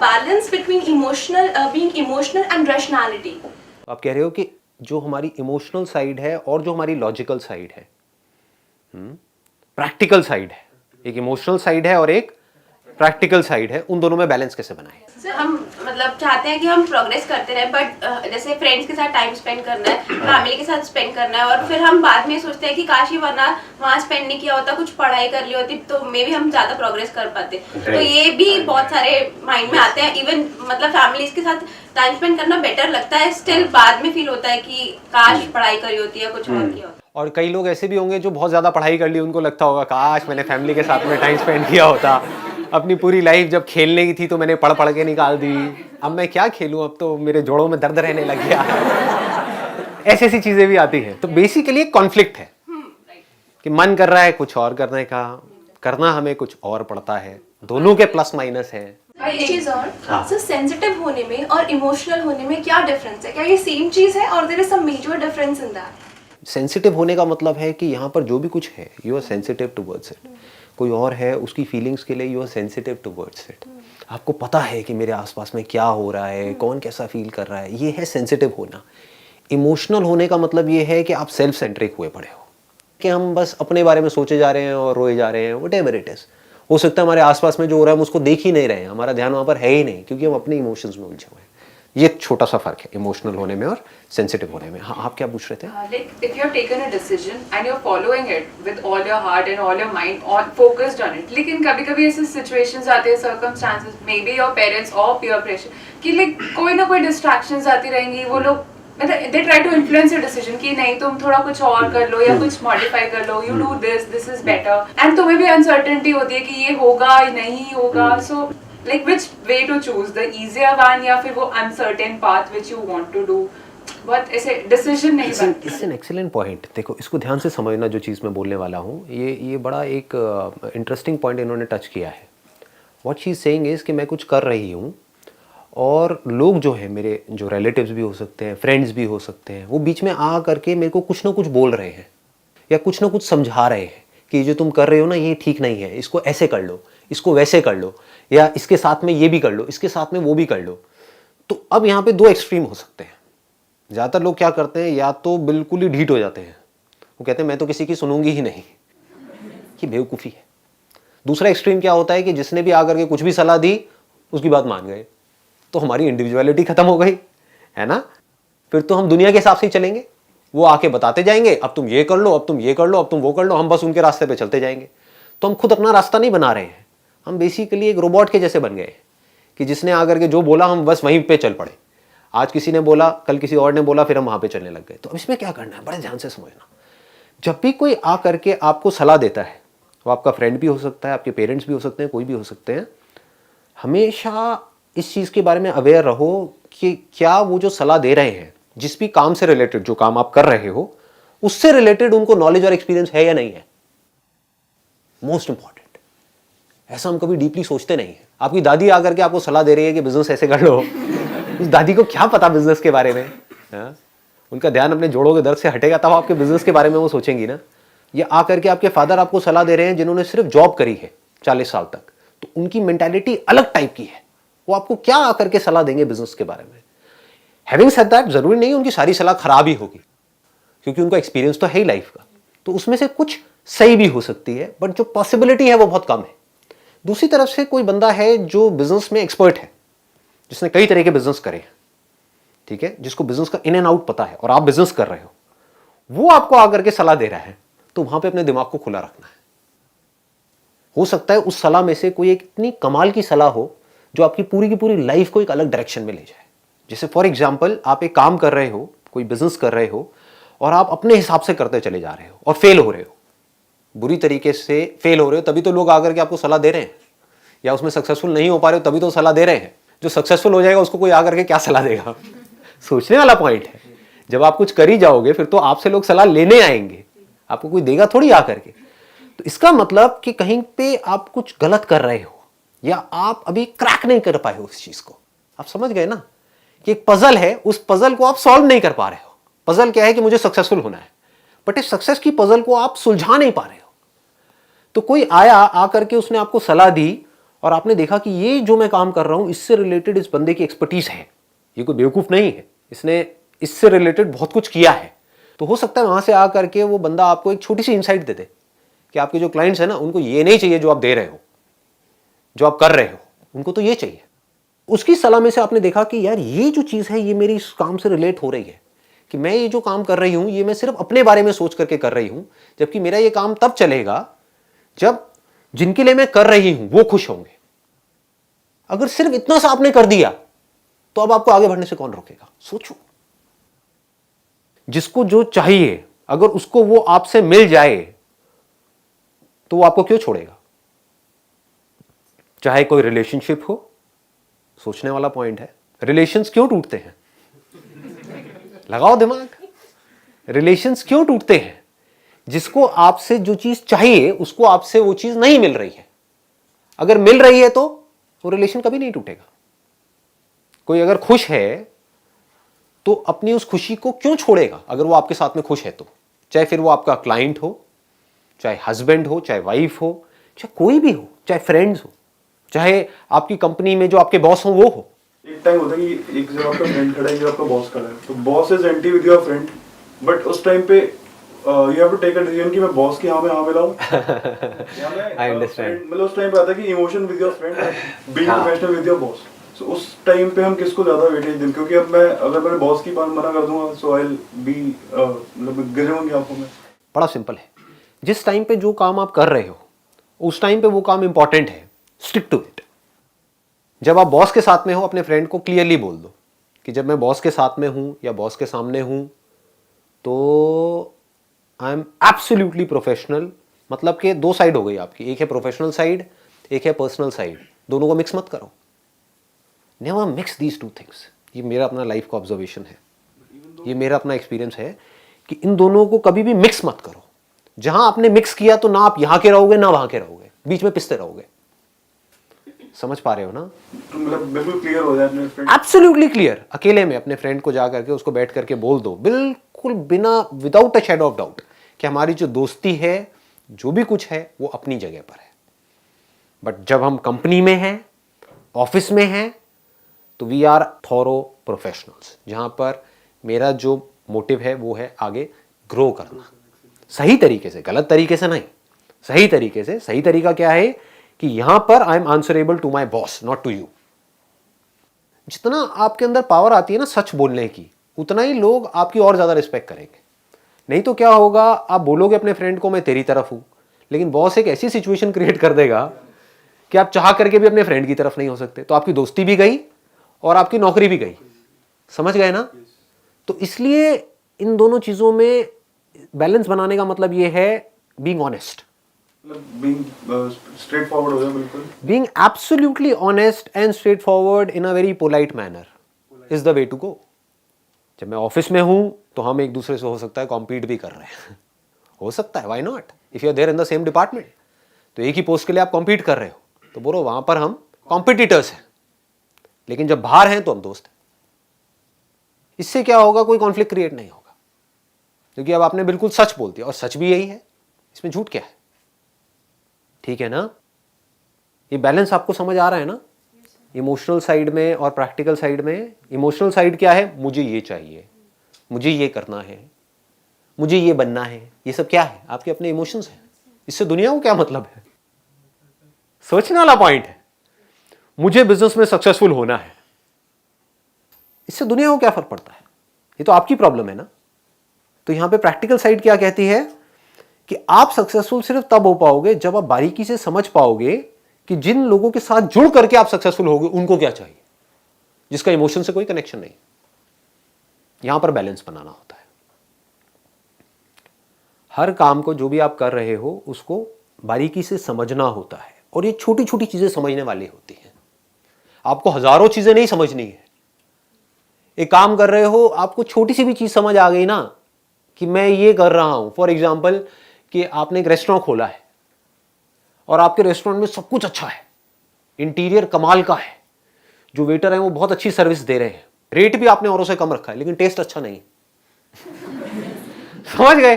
balance between being emotional and rationality. आप कह रहे हो कि जो हमारी इमोशनल साइड है और जो हमारी लॉजिकल साइड है, प्रैक्टिकल साइड है, एक इमोशनल साइड है और एक प्रैक्टिकल साइड है, उन दोनों में बैलेंस कैसे बनाएं? सर हम मतलब चाहते हैं कि हम प्रोग्रेस करते रहें, बट जैसे फ्रेंड्स के साथ टाइम स्पेंड करना है, फैमिली के साथ स्पेंड करना है, और फिर हम बाद में सोचते हैं कि काश ही वरना वहाँ स्पेंड नहीं किया होता, कुछ पढ़ाई कर ली होती तो मे भी हम ज्यादा प्रोग्रेस कर पाते। तो ये भी बहुत सारे माइंड में आते हैं। इवन मतलब फैमिलीज के साथ टाइम स्पेंड करना बेटर लगता है, स्टिल बाद में फील होता है कि काश पढ़ाई करी होती है, कुछ और किया होता। और कई लोग ऐसे भी होंगे जो बहुत ज़्यादा पढ़ाई कर ली, उनको लगता होगा काश मैंने फैमिली के साथ में टाइम स्पेंड किया होता, अपनी पूरी लाइफ जब खेलने की थी तो मैंने पढ़ के निकाल दी, अब मैं क्या खेलूं, अब तो मेरे जोड़ों में दर्द रहने लग गया। ऐसी ऐसी चीज़ें भी आती हैं। तो बेसिकली एक कॉन्फ्लिक्ट है कि मन कर रहा है कुछ और करने का, करना हमें कुछ और पड़ता है, दोनों के प्लस माइनस है। एक चीज और, सर सेंसिटिव होने में और इमोशनल होने में क्या डिफरेंस है? क्या ये सेम चीज है और there is some major difference in that? Sensitive होने का मतलब है कि यहाँ पर जो भी कुछ है you are sensitive towards it. कोई और है, उसकी फीलिंग्स के लिए you are sensitive towards it. आपको पता है कि मेरे आसपास में क्या हो रहा है, कौन कैसा फील कर रहा है, ये है सेंसिटिव होना। इमोशनल होने का मतलब ये है कि आप सेल्फ सेंट्रिक हुए पड़े हो, कि हम बस अपने बारे में सोचे जा रहे हैं और रोए जा रहे हैं, व्हाटएवर इट इज। हो सकता है हमारे आसपास में जो हो रहा है हम उसको देख ही नहीं रहे हैं, हमारा ध्यान वहाँ पर है ही नहीं, क्योंकि हम अपने इमोशंस में उलझे हुए हैं। ये छोटा सा फर्क है इमोशनल होने में और सेंसिटिव होने में। हाँ, आप क्या पूछ रहे थे? Like if you have taken a decision and you're following it with all your heart and all your mind, on focused on it, लेकिन कभी-कभी ऐसे situations आते हैं, circumstances, maybe your parents or peer pressure, कि like कोई ना कोई distractions आती रहेंगी, वो लोग मतलब they try to influence your decision कि नहीं तुम थोड़ा कुछ और कर लो या कुछ modify कर लो, you do this is better, and तुम्हें भी uncertainty होती है कि ये होगा या नहीं होगा, so like which way to choose, the easier one या फिर वो uncertain path which you want to do, बहुत ऐसे डिसीजन नहीं बनते। It's an excellent point. देखो, इसको ध्यान से समझना जो चीज़ मैं बोलने वाला हूँ, ये बड़ा एक इंटरेस्टिंग पॉइंट इन्होंने टच किया है। What she is saying is कि मैं कुछ कर रही हूँ और लोग जो है, मेरे जो रिलेटिव्स भी हो सकते हैं, फ्रेंड्स भी हो सकते हैं, वो बीच में आ करके मेरे को कुछ ना कुछ बोल रहे हैं या कुछ ना कुछ समझा रहे हैं कि ये जो तुम कर रहे हो ना ये ठीक नहीं है, इसको ऐसे कर लो, इसको वैसे कर लो, या इसके साथ में ये भी कर लो, इसके साथ में वो भी कर लो। तो अब यहाँ पे दो एक्सट्रीम हो सकते हैं। ज़्यादातर लोग क्या करते हैं, या तो बिल्कुल ही ढीठ हो जाते हैं, वो कहते हैं मैं तो किसी की सुनूंगी ही नहीं, कि बेवकूफ़ी है। दूसरा एक्सट्रीम क्या होता है कि जिसने भी आकर के कुछ भी सलाह दी उसकी बात मान गए, तो हमारी इंडिविजुअलिटी खत्म हो गई, है ना। फिर तो हम दुनिया के हिसाब से ही चलेंगे, वो आके बताते जाएंगे अब तुम ये कर लो, अब तुम ये कर लो, अब तुम वो कर लो, हम बस उनके रास्ते पे चलते जाएंगे। तो हम खुद अपना रास्ता नहीं बना रहे हैं, हम बेसिकली एक रोबोट के जैसे बन गए कि जिसने आकर के जो बोला हम बस वहीं पे चल पड़े। आज किसी ने बोला, कल किसी और ने बोला, फिर हम वहाँ पे चलने लग गए। तो अब इसमें क्या करना है, बड़े ध्यान से समझना। जब भी कोई आ करके आपको सलाह देता है, वो आपका फ्रेंड भी हो सकता है, आपके पेरेंट्स भी हो सकते हैं, कोई भी हो सकते हैं, हमेशा इस चीज़ के बारे में अवेयर रहो कि क्या वो जो सलाह दे रहे हैं, जिस भी काम से रिलेटेड, जो काम आप कर रहे हो उससे रिलेटेड उनको नॉलेज और एक्सपीरियंस है या नहीं है। Most important. ऐसा हम कभी डीपली सोचते नहीं है। आपकी दादी आकर के आपको सलाह दे रही है कि बिजनेस ऐसे कर लो, उस दादी को क्या पता बिजनेस के बारे में, हा? उनका ध्यान अपने जोड़ों के दर्द से हटेगा तब आपके बिजनेस के बारे में वो सोचेंगी ना। या आकर के आपके फादर आपको सलाह दे रहे हैं जिन्होंने सिर्फ जॉब करी है 40 साल तक, तो उनकी मेंटालिटी अलग टाइप की है, वो आपको क्या आकर के सलाह देंगे बिजनेस के बारे में। हैविंग सेड दैट, जरूरी नहीं उनकी सारी सलाह खराब ही होगी, क्योंकि उनका एक्सपीरियंस तो है ही लाइफ का, तो उसमें से कुछ सही भी हो सकती है, बट जो पॉसिबिलिटी है वो बहुत कम है। दूसरी तरफ से कोई बंदा है जो बिजनेस में एक्सपर्ट है, जिसने कई तरह के बिजनेस करे हैं, ठीक है, जिसको बिजनेस का इन एंड आउट पता है, और आप बिजनेस कर रहे हो, वो आपको आकर के सलाह दे रहा है, तो वहां पे अपने दिमाग को खुला रखना है। हो सकता है उस सलाह में से कोई एक इतनी कमाल की सलाह हो जो आपकी पूरी की पूरी लाइफ को एक अलग डायरेक्शन में ले जाए। जैसे फॉर एग्जाम्पल, आप एक काम कर रहे हो, कोई बिजनेस कर रहे हो, और आप अपने हिसाब से करते चले जा रहे हो और फेल हो रहे हो, बुरी तरीके से फेल हो रहे हो, तभी तो लोग आकर के आपको सलाह दे रहे हैं। या उसमें सक्सेसफुल नहीं हो पा रहे हो, तभी तो सलाह दे रहे हैं। जो सक्सेसफुल हो जाएगा उसको कोई आकर के क्या सलाह देगा? सोचने वाला पॉइंट है। जब आप कुछ कर ही जाओगे फिर तो आपसे लोग सलाह लेने आएंगे, आपको कोई देगा थोड़ी आकर के। तो इसका मतलब कि कहीं पे आप कुछ गलत कर रहे हो, या आप अभी क्रैक नहीं कर पाए हो उस चीज को। आप समझ गए ना कि एक पजल है, उस पजल को आप सॉल्व नहीं कर पा रहे हो। पजल क्या है कि मुझे सक्सेसफुल होना है, बट इस सक्सेस की पजल को आप सुलझा नहीं पा रहे हो। तो कोई आया, आकर के उसने आपको सलाह दी, और आपने देखा कि ये जो मैं काम कर रहा हूं इससे रिलेटेड इस बंदे की एक्सपर्टीज है, ये कोई बेवकूफ नहीं है, इसने इससे रिलेटेड बहुत कुछ किया है, तो हो सकता है वहां से आकर के वो बंदा आपको एक छोटी सी इंसाइट दे दे कि आपके जो क्लाइंट्स हैं ना उनको ये नहीं चाहिए जो आप दे रहे हो, जो आप कर रहे हो, उनको तो ये चाहिए। उसकी सलाह में से आपने देखा कि यार ये जो चीज है ये मेरी इस काम से रिलेट हो रही है कि मैं ये जो काम कर रही हूं ये मैं सिर्फ अपने बारे में सोच करके कर रही हूं, जबकि मेरा ये काम तब चलेगा जब जिनके लिए मैं कर रही हूं वो खुश होंगे। अगर सिर्फ इतना सा आपने कर दिया तो अब आपको आगे बढ़ने से कौन रोकेगा? सोचो। जिसको जो चाहिए अगर उसको वो आपसे मिल जाए तो वो आपको क्यों छोड़ेगा? चाहे कोई रिलेशनशिप हो, सोचने वाला पॉइंट है। रिलेशंस क्यों टूटते हैं? लगाओ दिमाग। रिलेशंस क्यों टूटते हैं? जिसको आपसे जो चीज चाहिए उसको आपसे वो चीज नहीं मिल रही है। अगर मिल रही है तो वो रिलेशन कभी नहीं टूटेगा। कोई अगर खुश है तो अपनी उस खुशी को क्यों छोड़ेगा अगर वो आपके साथ में खुश है तो? चाहे फिर वो आपका क्लाइंट हो, चाहे हस्बैंड हो, चाहे वाइफ हो, चाहे कोई भी हो, चाहे फ्रेंड्स हो, चाहे आपकी कंपनी में जो आपके बॉस हो वो हो। एक टाइम होता है कि एक जगह आपका फ्रेंड खड़ा है, एक जगह आपका बॉस खड़ा है, तो boss is anti with your friend, but उस टाइम पे you have to take a decision कि मैं बॉस की हाँ मिलाऊं। I understand. मतलब उस टाइम पे आता है कि emotion with your friend, being professional with your boss. So उस टाइम पे हम किसको ज्यादा वेटेज दें? क्योंकि अब मैं अगर मैंने बॉस की बात मना कर दूंगा सो आई विल बी मतलब गिरे होंगे आंखों में। बड़ा सिंपल है। जिस टाइम पे जो काम आप कर रहे हो उस टाइम पे वो काम इंपॉर्टेंट है, स्टिक टू इट। जब आप बॉस के साथ में हो अपने फ्रेंड को क्लियरली बोल दो कि जब मैं बॉस के साथ में हूं या बॉस के सामने हूं तो आई एम एब्सोल्युटली प्रोफेशनल। मतलब कि दो साइड हो गई आपकी, एक है प्रोफेशनल साइड, एक है पर्सनल साइड। दोनों को मिक्स मत करो। Never mix these two things. ये मेरा अपना लाइफ का ऑब्जर्वेशन है, ये मेरा अपना एक्सपीरियंस है कि इन दोनों को कभी भी मिक्स मत करो। जहां आपने मिक्स किया तो ना आप यहां के रहोगे ना वहां के रहोगे, बीच में पिसते रहोगे। समझ पा रहे हो ना? तो मतलब बिल्कुल क्लियर हो जाए अपने फ्रेंड। Absolutely clear. अकेले में अपने फ्रेंड को जा करके उसको बैठ करके बोल दो बिल्कुल बिना without a shadow of doubt कि हमारी जो दोस्ती है जो भी कुछ है वो अपनी जगह पर है, बट जब हम कंपनी में हैं, ऑफिस में हैं, तो वी आर थॉरो प्रोफेशनल्स, जहां पर मेरा जो मोटिव है वो है आगे ग्रो करना सही तरीके से, गलत तरीके से नहीं, सही तरीके से। सही तरीका क्या है कि यहां पर I am answerable to my boss, not to you. जितना आपके अंदर पावर आती है ना सच बोलने की, उतना ही लोग आपकी और ज्यादा रिस्पेक्ट करेंगे। नहीं तो क्या होगा, आप बोलोगे अपने फ्रेंड को मैं तेरी तरफ हूं, लेकिन बॉस एक ऐसी सिचुएशन क्रिएट कर देगा कि आप चाह करके भी अपने फ्रेंड की तरफ नहीं हो सकते, तो आपकी दोस्ती भी गई और आपकी नौकरी भी गई। समझ गए ना? तो इसलिए इन दोनों चीजों में बैलेंस बनाने का मतलब ये है being honest, being straightforward हो जाए। बिल्कुल being absolutely honest and straightforward in a very polite manner is the way to go. जब मैं ऑफिस में हूं तो हम एक दूसरे से हो सकता है कॉम्पीट भी कर रहे हैं हो सकता है, why not? If you are there in the same department, तो एक ही पोस्ट के लिए आप कॉम्पीट कर रहे हो, तो बोलो वहां पर हम कॉम्पिटिटर्स हैं, लेकिन जब बाहर हैं तो हम दोस्त हैं। इससे क्या होगा, कोई कॉन्फ्लिक्ट क्रिएट नहीं होगा, क्योंकि अब आपने बिल्कुल सच बोल दिया, और सच भी यही है, इसमें झूठ क्या है? ठीक है ना? ये बैलेंस आपको समझ आ रहा है ना? इमोशनल साइड में और प्रैक्टिकल साइड में। इमोशनल साइड क्या है? मुझे ये चाहिए, मुझे ये करना है, मुझे ये बनना है, ये सब क्या है? आपके अपने इमोशंस हैं। इससे दुनिया को क्या मतलब है? सोचने वाला पॉइंट है। मुझे बिजनेस में सक्सेसफुल होना है, इससे दुनिया को क्या फर्क पड़ता है? ये तो आपकी प्रॉब्लम है ना। तो यहां पे प्रैक्टिकल साइड क्या कहती है कि आप सक्सेसफुल सिर्फ तब हो पाओगे जब आप बारीकी से समझ पाओगे कि जिन लोगों के साथ जुड़ करके आप सक्सेसफुल होगे उनको क्या चाहिए, जिसका इमोशन से कोई कनेक्शन नहीं। यहां पर बैलेंस बनाना होता है। हर काम को जो भी आप कर रहे हो उसको बारीकी से समझना होता है, और ये छोटी छोटी चीजें समझने वाली होती हैं। आपको हजारों चीजें नहीं समझनी है। एक काम कर रहे हो, आपको छोटी सी भी चीज समझ आ गई ना कि मैं ये कर रहा हूं, फॉर एग्जाम्पल कि आपने एक रेस्टोरेंट खोला है और आपके रेस्टोरेंट में सब कुछ अच्छा है, इंटीरियर कमाल का है, जो वेटर है वो बहुत अच्छी सर्विस दे रहे हैं, रेट भी आपने औरों से कम रखा है, लेकिन टेस्ट अच्छा नहीं। समझ गए?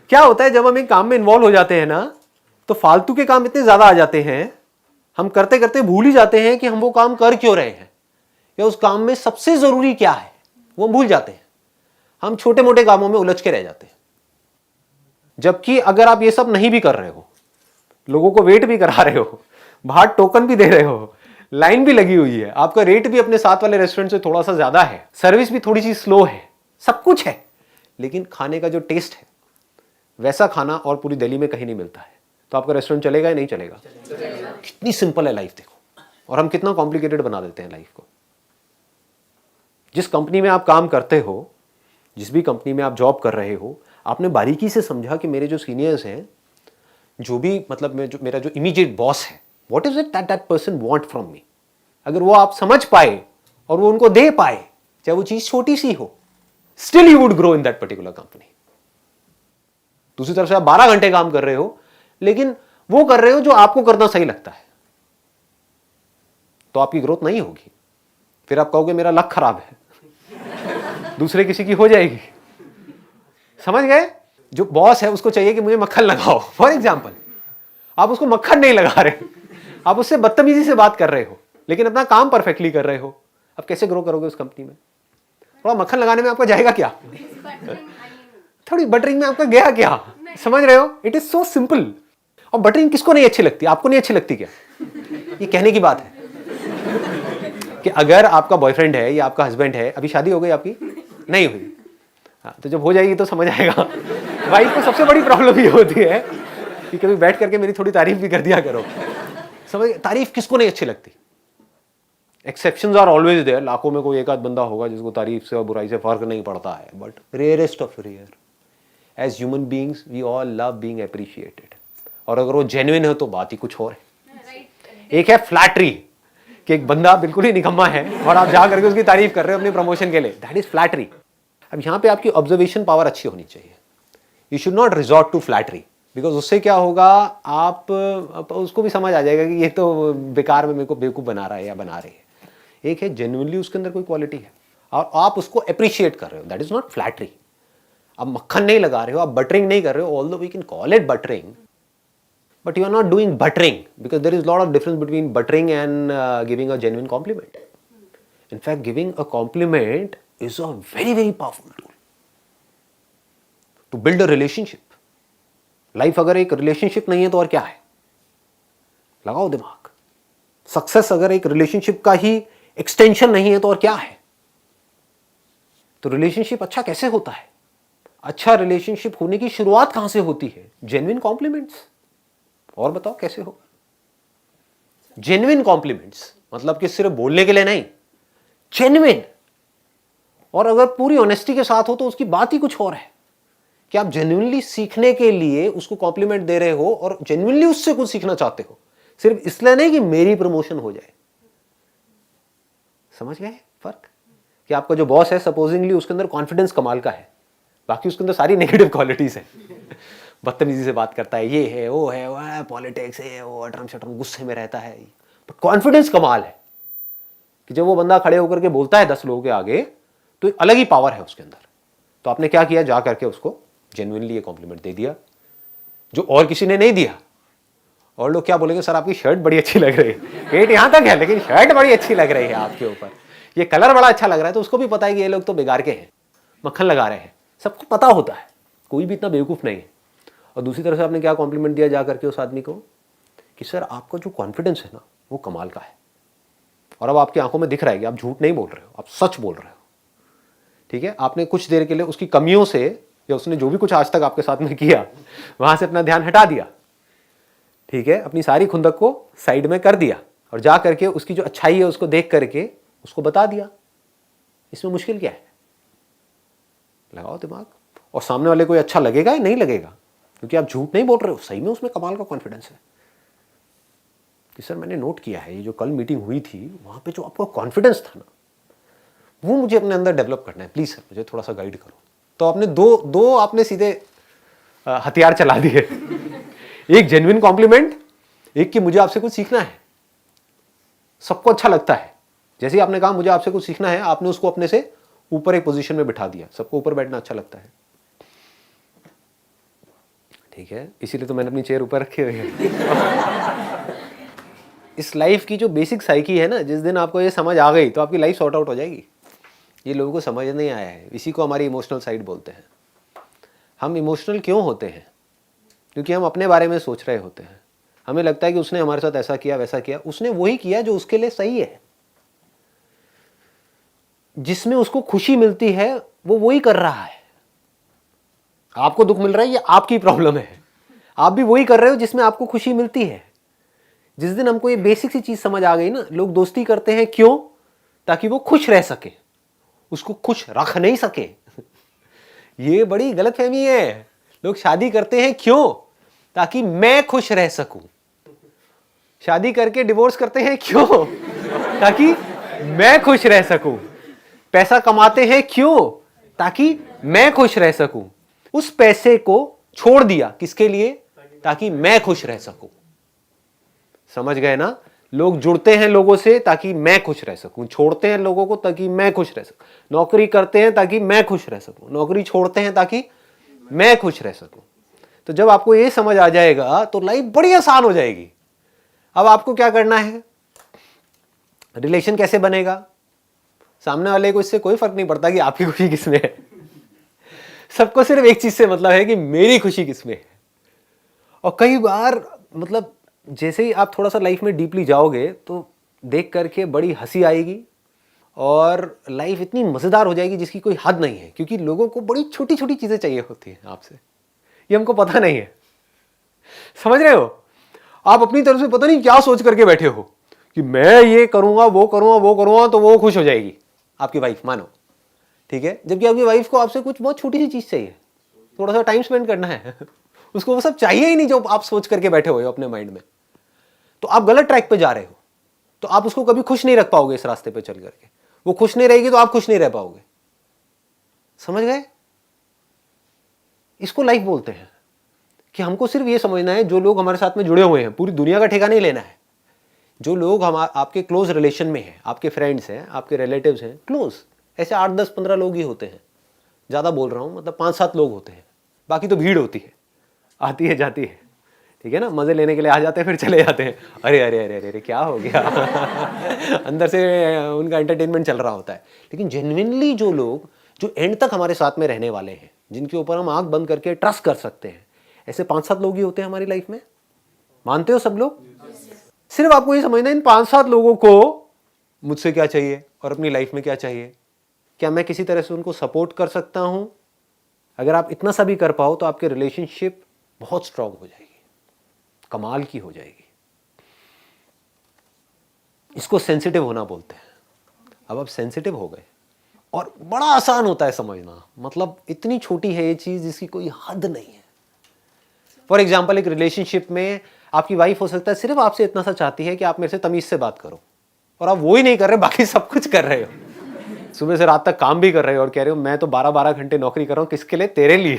क्या होता है जब हम एक काम में इन्वॉल्व हो जाते हैं ना, तो फालतू के काम इतने ज्यादा आ जाते हैं, हम करते करते भूल ही जाते हैं कि हम वो काम कर क्यों रहे हैं या उस काम में सबसे जरूरी क्या है, वो भूल जाते हैं। हम छोटे मोटे कामों में उलझ के रह जाते हैं। जबकि अगर आप ये सब नहीं भी कर रहे हो, लोगों को वेट भी करा रहे हो, बाहर टोकन भी दे रहे हो, लाइन भी लगी हुई है, आपका रेट भी अपने साथ वाले रेस्टोरेंट से थोड़ा सा ज्यादा है, सर्विस भी थोड़ी सी स्लो है, सब कुछ है, लेकिन खाने का जो टेस्ट है वैसा खाना और पूरी दिल्ली में कहीं नहीं मिलता है, तो आपका रेस्टोरेंट चलेगा या नहीं चलेगा? कितनी सिंपल है लाइफ देखो, और हम कितना कॉम्प्लिकेटेड बना देते हैं लाइफ को। जिस कंपनी में आप काम करते हो, जिस भी कंपनी में आप जॉब कर रहे हो, आपने बारीकी से समझा कि मेरे जो सीनियर्स हैं, जो भी मतलब मेरा जो इमीडिएट बॉस है, what is it that person want from me, अगर वो आप समझ पाए और वो उनको दे पाए, चाहे वो चीज छोटी सी हो, still you would grow in that particular company. दूसरी तरफ से आप 12 घंटे काम कर रहे हो, लेकिन वो कर रहे हो जो आपको करना सही लगता है, तो आपकी ग्रोथ नहीं होगी। फिर आप कहोगे मेरा लक खराब है, दूसरे किसी की हो जाएगी। समझ गए? जो बॉस है उसको चाहिए कि मुझे मक्खन लगाओ, फॉर एग्जाम्पल, आप उसको मक्खन नहीं लगा रहे, आप उससे बदतमीजी से बात कर रहे हो, लेकिन अपना काम परफेक्टली कर रहे हो। अब कैसे ग्रो करोगे उस कंपनी में? थोड़ा मक्खन लगाने में आपका जाएगा क्या? थोड़ी बटरिंग में आपका गया क्या? समझ रहे हो? It is so simple. और बटरिंग किसको नहीं अच्छी लगती? आपको नहीं अच्छी लगती क्या? ये कहने की बात है कि अगर आपका बॉयफ्रेंड है या आपका हस्बैंड है, अभी शादी हो गई आपकी? नहीं हुई। हाँ, तो जब हो जाएगी तो समझ आएगा। वाइफ को सबसे बड़ी प्रॉब्लम ये होती है कि कभी बैठ करके मेरी थोड़ी तारीफ भी कर दिया करो। समझ? तारीफ किसको नहीं अच्छी लगती? एक्सेप्शंस आर ऑलवेज देयर, लाखों में कोई एक आध बंदा होगा जिसको तारीफ से और बुराई से फर्क नहीं पड़ता है, but rarest of rare. As human beings we all love being appreciated, और अगर वो जेन्युइन है तो बात ही कुछ और है। एक है फ्लैटरी, कि एक बंदा बिल्कुल ही निकम्मा है और आप जा करके उसकी तारीफ कर रहे हो अपनी प्रमोशन के लिए, दैट इज फ्लैटरी। अब यहाँ पे आपकी ऑब्जर्वेशन पावर अच्छी होनी चाहिए। You should not resort to flattery, because उससे क्या होगा, आप उसको भी समझ आ जाएगा कि ये तो बेकार में मेरे को बेवकूफ़ बना रहा है या बना रही है। एक है जेन्युइनली उसके अंदर कोई क्वालिटी है और आप उसको अप्रिशिएट कर रहे हो, दैट इज नॉट फ्लैटरी। आप मक्खन नहीं लगा रहे हो, आप बटरिंग नहीं कर रहे हो, although we can call it buttering, but you are not doing buttering, because there is a lot of difference between buttering and giving a genuine compliment. In fact, giving a compliment is a very very powerful tool to build a relationship. Life अगर एक relationship नहीं है तो और क्या है? लगाओ दिमाग। Success अगर एक relationship का ही extension नहीं है तो और क्या है? तो relationship अच्छा कैसे होता है? अच्छा relationship होने की शुरुआत कहां से होती है? Genuine compliments। और बताओ कैसे हो? जेन्युइन कॉम्प्लीमेंट्स, मतलब कि सिर्फ बोलने के लिए नहीं, जेन्युइन। और अगर पूरी ऑनेस्टी के साथ हो तो उसकी बात ही कुछ और है कि आप जेन्युइनली सीखने के लिए उसको कॉम्प्लीमेंट दे रहे हो और जेन्युइनली उससे कुछ सीखना चाहते हो, सिर्फ इसलिए नहीं कि मेरी प्रमोशन हो जाए। समझ गए फर्क? कि आपका जो बॉस है, सपोजिंगली उसके अंदर कॉन्फिडेंस कमाल का है, बाकी उसके अंदर सारी नेगेटिव क्वालिटीज है। बदतमीजी से बात करता है, ये है वो है पॉलिटिक्स है, वो अटरम शटरम, गुस्से में रहता है, बट कॉन्फिडेंस कमाल है कि जब वो बंदा खड़े होकर के बोलता है 10 लोगों के आगे तो एक अलग ही पावर है उसके अंदर। तो आपने क्या किया, जा करके उसको जेन्युइनली ये कॉम्प्लीमेंट दे दिया जो और किसी ने नहीं दिया। और लोग क्या बोलेंगे, सर आपकी शर्ट बड़ी अच्छी लग रही है, पेट यहां तक है लेकिन शर्ट बड़ी अच्छी लग रही है आपके ऊपर, ये कलर बड़ा अच्छा लग रहा है। तो उसको भी पता है कि ये लोग तो बेकार के हैं, मक्खन लगा रहे हैं, सबको पता होता है, कोई भी इतना बेवकूफ नहीं है। और दूसरी तरफ से आपने क्या कॉम्प्लीमेंट दिया जा करके उस आदमी को कि सर आपका जो कॉन्फिडेंस है ना वो कमाल का है, और अब आपकी आंखों में दिख रहा है कि आप झूठ नहीं बोल रहे हो, आप सच बोल रहे हो। ठीक है, आपने कुछ देर के लिए उसकी कमियों से या उसने जो भी कुछ आज तक आपके साथ में किया वहां से अपना ध्यान हटा दिया। ठीक है, अपनी सारी खुंदक को साइड में कर दिया और जा करके उसकी जो अच्छाई है उसको देख करके उसको बता दिया। इसमें मुश्किल क्या है? लगाओ दिमाग। और सामने वाले को अच्छा लगेगा या नहीं लगेगा, क्योंकि आप झूठ नहीं बोल रहे हो, सही में उसमें कमाल का कॉन्फिडेंस है कि सर मैंने नोट किया है ये जो कल मीटिंग हुई थी वहां पे जो आपका कॉन्फिडेंस था ना वो मुझे अपने अंदर डेवलप करना है, प्लीज सर मुझे थोड़ा सा गाइड करो। तो आपने दो आपने सीधे हथियार चला दिए। एक जेन्युइन कॉम्प्लीमेंट, एक कि मुझे आपसे कुछ सीखना है। सबको अच्छा लगता है, जैसे ही आपने कहा मुझे आपसे कुछ सीखना है, आपने उसको अपने से ऊपर एक पोजीशन में बिठा दिया। सबको ऊपर बैठना अच्छा लगता है, ठीक है, इसीलिए तो मैंने अपनी चेयर ऊपर रखी हुई है। इस लाइफ की जो बेसिक साइकी है ना, जिस दिन आपको ये समझ आ गई तो आपकी लाइफ सॉर्ट आउट हो जाएगी। ये लोगों को समझ नहीं आया है, इसी को हमारी इमोशनल साइड बोलते हैं। हम इमोशनल क्यों होते हैं? क्योंकि हम अपने बारे में सोच रहे होते हैं। हमें लगता है कि उसने हमारे साथ ऐसा किया वैसा किया। उसने वही किया जो उसके लिए सही है, जिसमें उसको खुशी मिलती है वो वही कर रहा है। आपको दुख मिल रहा है, ये आपकी प्रॉब्लम है। आप भी वही कर रहे हो जिसमें आपको खुशी मिलती है। जिस दिन हमको ये बेसिक सी चीज समझ आ गई ना, लोग दोस्ती करते हैं क्यों? ताकि वो खुश रह सके, उसको खुश रख नहीं सके। ये बड़ी गलतफहमी है। लोग शादी करते हैं क्यों? ताकि मैं खुश रह सकूं। शादी करके डिवोर्स करते हैं क्यों? ताकि मैं खुश रह सकूं। पैसा कमाते हैं क्यों? ताकि मैं खुश रह सकूं। उस पैसे को छोड़ दिया किसके लिए? ताकि मैं खुश रह सकूं। समझ गए ना? लोग जुड़ते हैं लोगों से ताकि मैं खुश रह सकूं, छोड़ते हैं लोगों को ताकि मैं खुश रह सकूं। नौकरी करते हैं ताकि मैं खुश रह सकूं, नौकरी छोड़ते हैं ताकि मैं खुश रह सकूं। तो जब आपको ये समझ आ जाएगा तो लाइफ बड़ी आसान हो जाएगी। अब आपको क्या करना है? रिलेशन कैसे बनेगा? सामने वाले को इससे कोई फर्क नहीं पड़ता कि आपकी खुशी किसमें है। सबको सिर्फ एक चीज से मतलब है कि मेरी खुशी किसमें है। और कई बार मतलब जैसे ही आप थोड़ा सा लाइफ में डीपली जाओगे तो देख करके बड़ी हंसी आएगी और लाइफ इतनी मज़ेदार हो जाएगी जिसकी कोई हद नहीं है। क्योंकि लोगों को बड़ी छोटी छोटी चीज़ें चाहिए होती हैं आपसे, ये हमको पता नहीं है। समझ रहे हो? आप अपनी तरफ से पता नहीं क्या सोच करके बैठे हो कि मैं ये करूँगा वो करूँगा वो करूँगा तो वो खुश हो जाएगी आपकी वाइफ, मानो, ठीक है। जबकि आपकी वाइफ को आपसे कुछ बहुत छोटी सी चीज़ चाहिए, थोड़ा सा टाइम स्पेंड करना है। उसको वो सब चाहिए ही नहीं जो आप सोच करके बैठे हुए हो अपने माइंड में। तो आप गलत ट्रैक पे जा रहे हो, तो आप उसको कभी खुश नहीं रख पाओगे इस रास्ते पे चल करके। वो खुश नहीं रहेगी तो आप खुश नहीं रह पाओगे। समझ गए? इसको लाइफ बोलते हैं कि हमको सिर्फ ये समझना है जो लोग हमारे साथ में जुड़े हुए हैं, पूरी दुनिया का ठेका नहीं लेना है। जो लोग हम आपके क्लोज रिलेशन में हैं, आपके फ्रेंड्स हैं, आपके रिलेटिव्स हैं, क्लोज, ऐसे 8, 10, 15 लोग ही होते हैं। ज़्यादा बोल रहा हूँ, मतलब 5, 7 लोग होते हैं। बाकी तो भीड़ होती है, आती है जाती है, ठीक है ना। मज़े लेने के लिए आ जाते हैं, फिर चले जाते हैं। अरे अरे अरे अरे क्या हो गया। अंदर से उनका एंटरटेनमेंट चल रहा होता है। लेकिन जेन्युइनली जो लोग जो एंड तक हमारे साथ में रहने वाले हैं, जिनके ऊपर हम आंख बंद करके ट्रस्ट कर सकते हैं, ऐसे 5-7 लोग ही होते हैं हमारी लाइफ में। मानते हो सब लोग? सिर्फ आपको ये समझना है इन 5-7 लोगों को मुझसे क्या चाहिए और अपनी लाइफ में क्या चाहिए। क्या मैं किसी तरह से उनको सपोर्ट कर सकता हूं? अगर आप इतना सा भी कर पाओ तो आपके रिलेशनशिप बहुत स्ट्रांग हो जाएगी, कमाल की हो जाएगी। इसको सेंसिटिव होना बोलते हैं। अब आप सेंसिटिव हो गए और बड़ा आसान होता है समझना। मतलब इतनी छोटी है ये चीज जिसकी कोई हद नहीं है। फॉर एग्जाम्पल, एक रिलेशनशिप में आपकी वाइफ हो सकता है सिर्फ आपसे इतना सा चाहती है कि आप मेरे से तमीज से बात करो, और आप वो ही नहीं कर रहे, बाकी सब कुछ कर रहे हो। सुबह से रात तक काम भी कर रहे हो और कह रहे हो मैं तो 12-12 घंटे नौकरी कर रहा हूं, किसके लिए? तेरे लिए।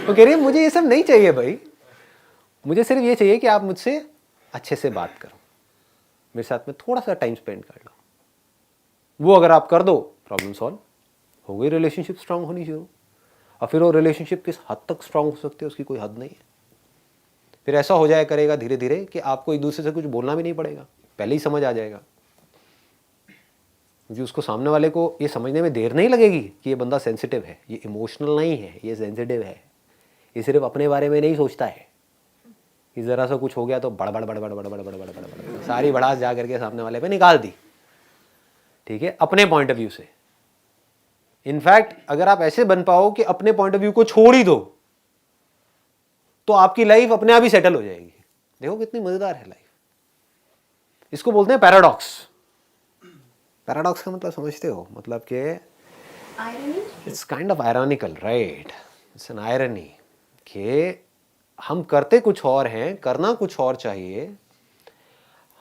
वो कह रही है मुझे ये सब नहीं चाहिए भाई, मुझे सिर्फ ये चाहिए कि आप मुझसे अच्छे से बात करो, मेरे साथ में थोड़ा सा टाइम स्पेंड कर लो। वो अगर आप कर दो, प्रॉब्लम सॉल्व हो गई, रिलेशनशिप स्ट्रांग होनी शुरू। और फिर वो रिलेशनशिप किस हद तक स्ट्रांग हो सकती है उसकी कोई हद नहीं है। फिर ऐसा हो जाया करेगा धीरे धीरे कि आपको एक दूसरे से कुछ बोलना भी नहीं पड़ेगा, पहले ही समझ आ जाएगा। क्योंकि उसको, सामने वाले को ये समझने में देर नहीं लगेगी कि ये बंदा सेंसिटिव है, ये इमोशनल नहीं है, ये सेंसिटिव है। ये सिर्फ अपने बारे में नहीं सोचता है कि ज़रा सा कुछ हो गया तो बड़बड़ बड़बड़ बड़बड़ बड़बड़ बड़बड़ सारी भड़ास जा करके सामने वाले पे निकाल दी, ठीक है, अपने पॉइंट ऑफ व्यू से। इनफैक्ट अगर आप ऐसे बन पाओ कि अपने पॉइंट ऑफ व्यू को छोड़ ही दो तो आपकी लाइफ अपने आप ही सेटल हो जाएगी। देखो कितनी मजेदार है लाइफ। इसको बोलते हैं पैराडॉक्स। पैराडॉक्स का मतलब समझते हो? मतलब कि it's kind of ironical, right? It's an irony कि हम करते कुछ और हैं, करना कुछ और चाहिए,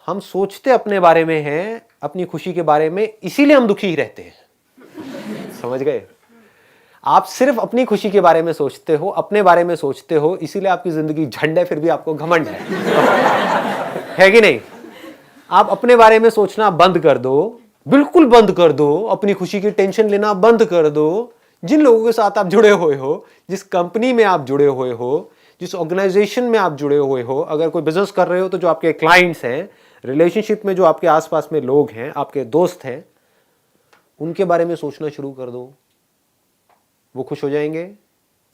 हम सोचते अपने बारे में हैं, अपनी खुशी के बारे में, इसीलिए हम दुखी ही रहते हैं। समझ गए? आप सिर्फ अपनी खुशी के बारे में सोचते हो, अपने बारे में सोचते हो, इसीलिए आपकी जिंदगी झंड है, फिर भी आपको घमंड है कि नहीं? आप अपने बारे में सोचना बंद कर दो, बिल्कुल बंद कर दो, अपनी खुशी की टेंशन लेना बंद कर दो। जिन लोगों के साथ आप जुड़े हुए हो, जिस कंपनी में आप जुड़े हुए हो, जिस ऑर्गेनाइजेशन में आप जुड़े हुए हो, अगर कोई बिजनेस कर रहे हो तो जो आपके क्लाइंट्स हैं, रिलेशनशिप में जो आपके आसपास में लोग हैं, आपके दोस्त हैं, उनके बारे में सोचना शुरू कर दो। वो खुश हो जाएंगे,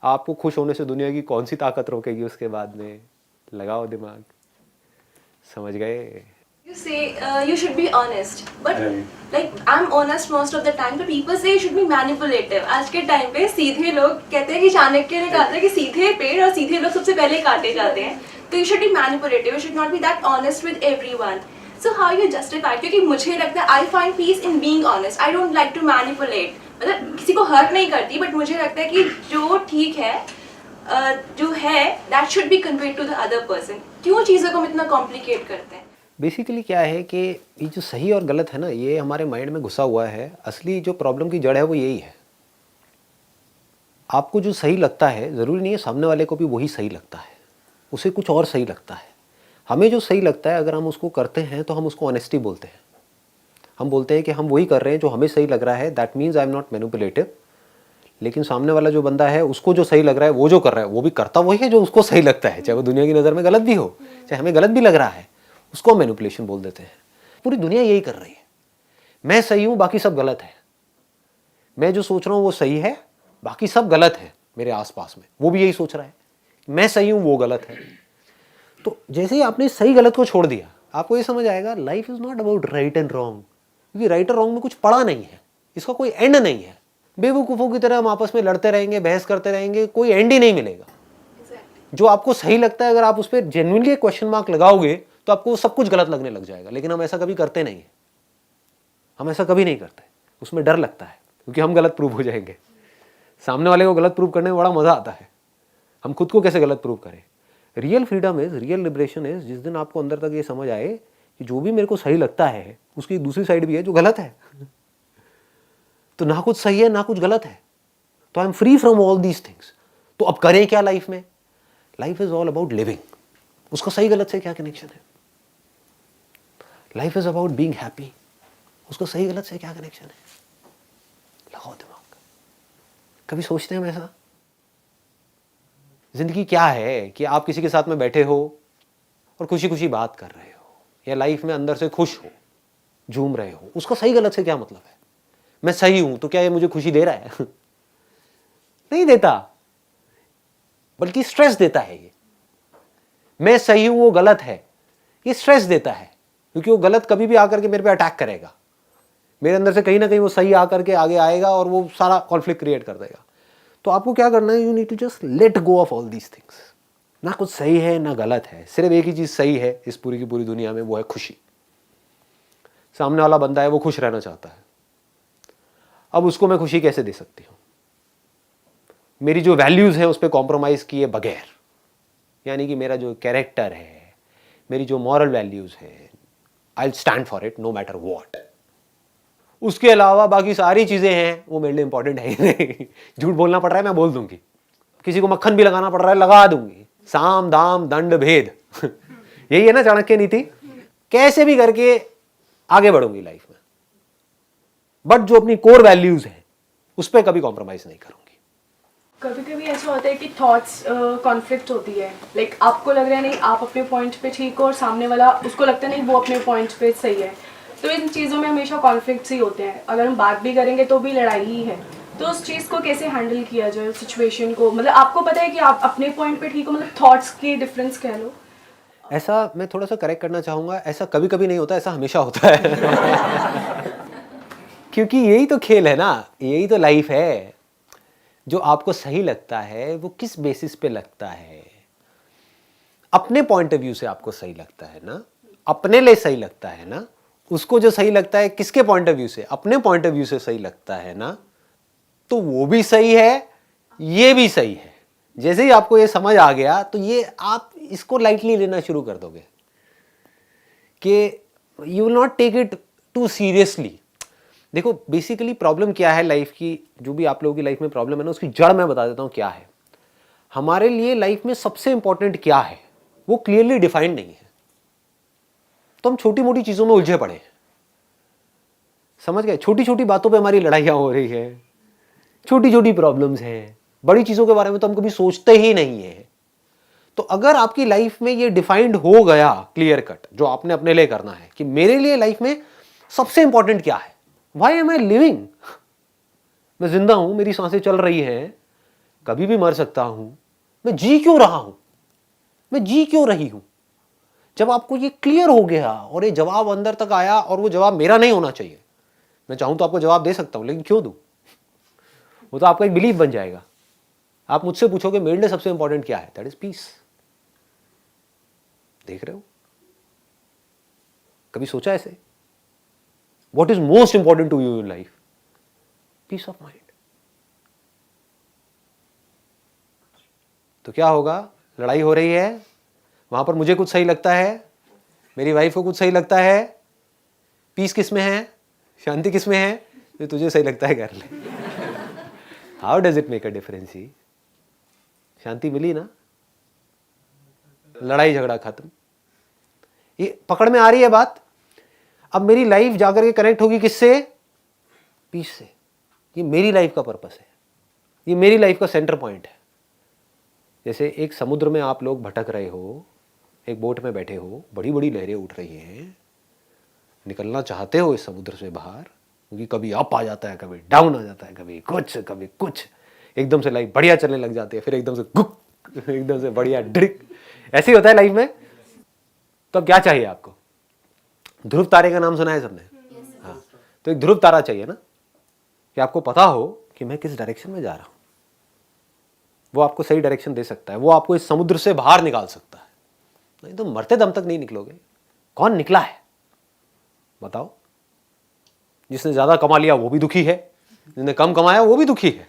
आपको खुश होने से दुनिया की कौन सी ताकत रोकेगी उसके बाद में। लगाओ दिमाग, समझ गए? You say you should be honest, but Right. like I'm honest most of the time. But people say you should be manipulative. आज के टाइम पे सीधे लोग कहते हैं कि चाणक्य ने कहा था कि सीधे पेड़ और सीधे लोग सबसे पहले काटे जाते हैं. तो you should be manipulative. You should not be that honest with everyone. So how you justify? क्योंकि मुझे लगता है I find peace in being honest. I don't like to manipulate. मतलब किसी को हर्ट नहीं करती, बट मुझे लगता है कि जो ठीक है, जो है, that should be conveyed to the other person. क्यों चीज़ों को हम इतना कॉम्प्लिकेट करते हैं? बेसिकली क्या है कि ये जो सही और गलत है ना, ये हमारे माइंड में घुसा हुआ है। असली जो प्रॉब्लम की जड़ है वो यही है। आपको जो सही लगता है, ज़रूरी नहीं है सामने वाले को भी वही सही लगता है, उसे कुछ और सही लगता है। हमें जो सही लगता है अगर हम उसको करते हैं तो हम उसको ऑनेस्टी बोलते हैं। हम बोलते हैं कि हम वही कर रहे हैं जो हमें सही लग रहा है, that means I am not manipulative. लेकिन सामने वाला जो बंदा है, उसको जो सही लग रहा है, वो जो कर रहा है, वो भी करता वही है जो उसको सही लगता है, चाहे वो दुनिया की नज़र में गलत भी हो, चाहे हमें गलत भी लग रहा है, उसको मैनिपुलेशन बोल देते हैं। पूरी दुनिया यही कर रही है। मैं सही हूं, बाकी सब गलत है। मैं जो सोच रहा हूं वो सही है, बाकी सब गलत है। मेरे आसपास में वो भी यही सोच रहा है, मैं सही हूं, वो गलत है। तो जैसे ही आपने सही गलत को छोड़ दिया, आपको ये समझ आएगा life is not about right and wrong. क्योंकि राइट और रॉन्ग में कुछ पड़ा नहीं है, इसका कोई एंड नहीं है। बेवकूफ़ों की तरह हम आपस में लड़ते रहेंगे, बहस करते रहेंगे, कोई एंड ही नहीं मिलेगा। जो आपको सही लगता है, अगर आप उस पर जेन्युइनली क्वेश्चन मार्क लगाओगे तो आपको सब कुछ गलत लगने लग जाएगा। लेकिन हम ऐसा कभी करते नहीं है, हम ऐसा कभी नहीं करते। उसमें डर लगता है क्योंकि हम गलत प्रूव हो जाएंगे। सामने वाले को गलत प्रूव करने में बड़ा मज़ा आता है। हम खुद को कैसे गलत प्रूव करें। Real freedom is, real liberation is जिस दिन आपको अंदर तक ये समझ आए कि जो भी मेरे को सही लगता है उसकी दूसरी साइड भी है जो गलत है। तो ना कुछ सही है ना कुछ गलत है, तो I am free from all these things. तो अब करें क्या लाइफ में? Life is all about living. उसका सही गलत से क्या कनेक्शन है? Life is about being happy. उसका सही गलत से क्या कनेक्शन है? लगाओ दिमाग। कभी सोचते हैं हम ऐसा? जिंदगी क्या है कि आप किसी के साथ में बैठे हो और खुशी खुशी बात कर रहे हो, या लाइफ में अंदर से खुश हो, झूम रहे हो। उसका सही गलत से क्या मतलब है? मैं सही हूं तो क्या ये मुझे खुशी दे रहा है? नहीं देता, बल्कि स्ट्रेस देता है। ये मैं सही हूं वो गलत है, ये स्ट्रेस देता है। क्योंकि वो गलत कभी भी आकर के मेरे पे अटैक करेगा, मेरे अंदर से कहीं ना कहीं वो सही आकर के आगे आएगा और वो सारा कॉन्फ्लिक्ट क्रिएट कर देगा। तो आपको क्या करना है? You need to just let go of all these things. ना कुछ सही है ना गलत है, सिर्फ एक ही चीज सही है इस पूरी की पूरी दुनिया में, वो है खुशी। सामने वाला बंदा है वो खुश रहना चाहता है, अब उसको मैं खुशी कैसे दे सकती हूँ? मेरी जो वैल्यूज हैं उस पर कॉम्प्रोमाइज किए बगैर, यानी कि मेरा जो कैरेक्टर है, मेरी जो मॉरल वैल्यूज है, I will stand for it no matter what. उसके अलावा बाकी सारी चीजें हैं वो मेरे लिए इंपॉर्टेंट है ही नहीं। झूठ बोलना पड़ रहा है मैं बोल दूंगी, किसी को मक्खन भी लगाना पड़ रहा है लगा दूंगी। साम दाम दंड भेद यही है ना चाणक्य नीति। कैसे भी करके आगे बढ़ूंगी लाइफ में, बट जो अपनी कोर वैल्यूज है उस पर कभी कॉम्प्रोमाइज नहीं करूंगी। कभी कभी ऐसा होता है कि थॉट्स कॉन्फ्लिक्ट होती है। लाइक आपको लग रहा है नहीं आप अपने पॉइंट पे ठीक हो, और सामने वाला उसको लगता है नहीं वो अपने पॉइंट पे सही है। तो इन चीज़ों में हमेशा कॉन्फ्लिक्ट्स ही होते हैं। अगर हम बात भी करेंगे तो भी लड़ाई ही है। तो उस चीज़ को कैसे हैंडल किया जाए, उस सिचुएशन को? मतलब आपको पता है कि आप अपने पॉइंट पे ठीक हो, मतलब थॉट्स की डिफरेंस कह लो। ऐसा मैं थोड़ा सा करेक्ट करना चाहूंगा, ऐसा कभी कभी नहीं होता, ऐसा हमेशा होता है। क्योंकि यही तो खेल है ना, यही तो लाइफ है। जो आपको सही लगता है वो किस बेसिस पे लगता है? अपने पॉइंट ऑफ व्यू से आपको सही लगता है ना, अपने लिए सही लगता है ना। उसको जो सही लगता है किसके पॉइंट ऑफ व्यू से? अपने पॉइंट ऑफ व्यू से सही लगता है ना, तो वो भी सही है, ये भी सही है। जैसे ही आपको ये समझ आ गया तो ये आप इसको लाइटली लेना शुरू कर दोगे कि you will not take it too seriously. देखो बेसिकली प्रॉब्लम क्या है लाइफ की, जो भी आप लोगों की लाइफ में प्रॉब्लम है ना, उसकी जड़ मैं बता देता हूं क्या है। हमारे लिए लाइफ में सबसे इंपॉर्टेंट क्या है वो क्लियरली डिफाइंड नहीं है। तो हम छोटी मोटी चीजों में उलझे पड़े हैं, समझ गए? छोटी छोटी बातों पे हमारी लड़ाइयां हो रही है, छोटी छोटी प्रॉब्लम्स हैं, बड़ी चीजों के बारे में तो हम कभी सोचते ही नहीं है। तो अगर आपकी लाइफ में ये डिफाइंड हो गया क्लियर कट जो आपने अपने लिए करना है कि मेरे लिए लाइफ में सबसे इंपॉर्टेंट क्या है, व्हाई एम आई लिविंग, मैं जिंदा हूं, मेरी सांसें चल रही हैं, कभी भी मर सकता हूं, मैं जी क्यों रहा हूं, मैं जी क्यों रही हूं। जब आपको ये क्लियर हो गया और ये जवाब अंदर तक आया, और वो जवाब मेरा नहीं होना चाहिए, मैं चाहूं तो आपको जवाब दे सकता हूं लेकिन क्यों दूं, वो तो आपका एक बिलीफ बन जाएगा। आप मुझसे पूछोगे मेरे लिए सबसे इंपॉर्टेंट क्या है, दैट इज पीस। देख रहे हो, कभी सोचा ऐसे, what is most important to you in life, peace of mind. तो क्या होगा, लड़ाई हो रही है, वहां पर मुझे कुछ सही लगता है, मेरी वाइफ को कुछ सही लगता है, पीस किस में है, शांति किस में है, जो तुझे सही लगता है कर ले। How does it make a difference. ही शांति मिली ना, लड़ाई झगड़ा खत्म। ये पकड़ में आ रही है बात। अब मेरी लाइफ जाकर के कनेक्ट होगी किससे, पीस से। ये मेरी लाइफ का पर्पस है, ये मेरी लाइफ का सेंटर पॉइंट है। जैसे एक समुद्र में आप लोग भटक रहे हो, एक बोट में बैठे हो, बड़ी बड़ी लहरें उठ रही हैं, निकलना चाहते हो इस समुद्र से बाहर, क्योंकि कभी अप आ जाता है, कभी डाउन आ जाता है, कभी कुछ, एकदम से लाइफ बढ़िया चलने लग जाती है, फिर एकदम से गुक, एकदम से बढ़िया ड्रिक, ऐसे ही होता है लाइफ में। तो अब क्या चाहिए आपको, ध्रुव तारे का नाम सुना है सबने, हाँ, तो एक ध्रुव तारा चाहिए ना, कि आपको पता हो कि मैं किस डायरेक्शन में जा रहा हूं। वो आपको सही डायरेक्शन दे सकता है, वो आपको इस समुद्र से बाहर निकाल सकता है। नहीं तो मरते दम तक नहीं निकलोगे। कौन निकला है बताओ। जिसने ज्यादा कमा लिया वो भी दुखी है, जिसने कम कमाया वो भी दुखी है।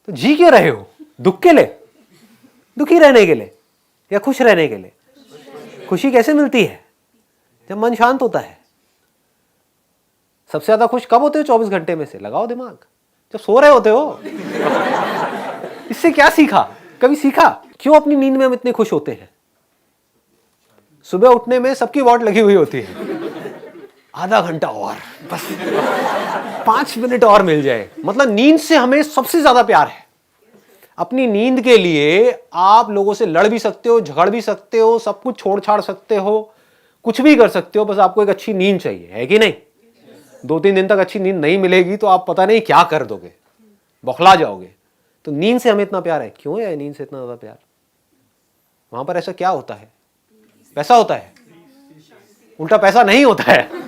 तो जी क्यों रहे हो, दुख के लिए, दुखी रहने के लिए या खुश रहने के लिए। खुशी कैसे मिलती है, जब मन शांत होता है। सबसे ज्यादा खुश कब होते हो 24 घंटे में से, लगाओ दिमाग, जब सो रहे होते हो। इससे क्या सीखा, कभी सीखा क्यों अपनी नींद में हम इतने खुश होते हैं। सुबह उठने में सबकी वॉट लगी हुई होती है, आधा घंटा और बस 5 मिनट और मिल जाए। मतलब नींद से हमें सबसे ज्यादा प्यार है। अपनी नींद के लिए आप लोगों से लड़ भी सकते हो, झगड़ भी सकते हो, सब कुछ छोड़ छाड़ सकते हो, कुछ भी कर सकते हो, बस आपको एक अच्छी नींद चाहिए, है कि नहीं। 2-3 दिन तक अच्छी नींद नहीं मिलेगी तो आप पता नहीं क्या कर दोगे, बौखला जाओगे। तो नींद से हमें इतना प्यार है, क्यों है नींद से इतना ज्यादा प्यार। वहां पर ऐसा क्या होता है, पैसा होता है, उल्टा पैसा नहीं होता है।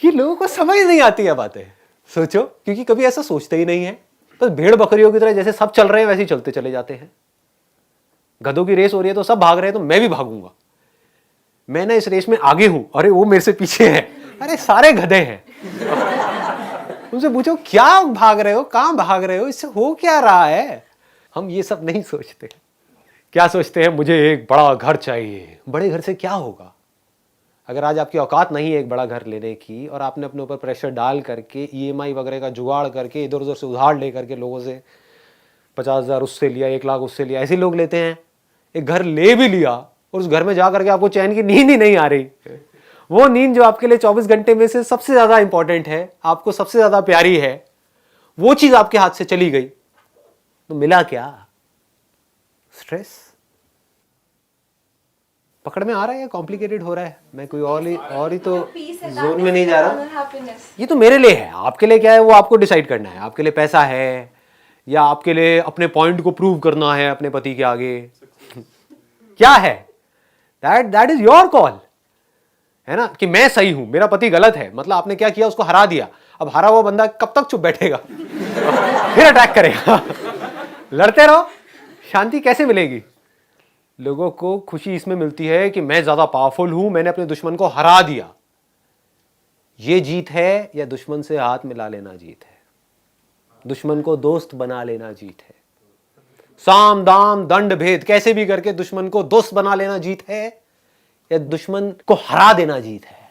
ये लोगों को समझ नहीं आती है बातें। सोचो, क्योंकि कभी ऐसा सोचते ही नहीं है। बस भेड़ बकरियों की तरह जैसे सब चल रहे हैं वैसे ही चलते चले जाते हैं। गधों की रेस हो रही है तो सब भाग रहे हैं तो मैं भी भागूंगा, मैं ना इस रेस में आगे हूं, अरे वो मेरे से पीछे है, अरे सारे गधे हैं। उनसे पूछो क्या भाग रहे हो, कहां भाग रहे हो, इससे हो क्या रहा है। हम ये सब नहीं सोचते। क्या सोचते हैं, मुझे एक बड़ा घर चाहिए। बड़े घर से क्या होगा। अगर आज आपकी औकात नहीं है एक बड़ा घर लेने की, और आपने अपने ऊपर प्रेशर डाल करके EMI वगैरह का जुगाड़ करके इधर उधर से उधार ले करके लोगों से 50,000 उससे लिया, 1 लाख उससे लिया, ऐसे लोग लेते हैं। एक घर ले भी लिया और उस घर में जा करके आपको चैन की नींद ही नहीं आ रही। वो नींद जो आपके लिए 24 घंटे में से सबसे ज्यादा इंपॉर्टेंट है, आपको सबसे ज्यादा प्यारी है, वो चीज आपके हाथ से चली गई तो मिला क्या, स्ट्रेस। पकड़ में आ रहा है या कॉम्प्लिकेटेड हो रहा है। मैं कोई और ही तो जोन में नहीं जा रहा। ये तो मेरे लिए है, आपके लिए क्या है वो आपको डिसाइड करना है। आपके लिए पैसा है या आपके लिए अपने पॉइंट को प्रूव करना है अपने पति के आगे, क्या है, दैट इज योर कॉल, है ना। कि मैं सही हूं, मेरा पति गलत है, मतलब आपने क्या किया, उसको हरा दिया। अब हरा हुआ बंदा कब तक चुप बैठेगा, फिर अटैक करेगा। लड़ते रहो, शांति कैसे मिलेगी। लोगों को खुशी इसमें मिलती है कि मैं ज्यादा पावरफुल हूं, मैंने अपने दुश्मन को हरा दिया। ये जीत है या दुश्मन से हाथ मिला लेना जीत है, दुश्मन को दोस्त बना लेना जीत है। साम दाम दंड भेद कैसे भी करके दुश्मन को दोस्त बना लेना जीत है, या दुश्मन को हरा देना जीत है।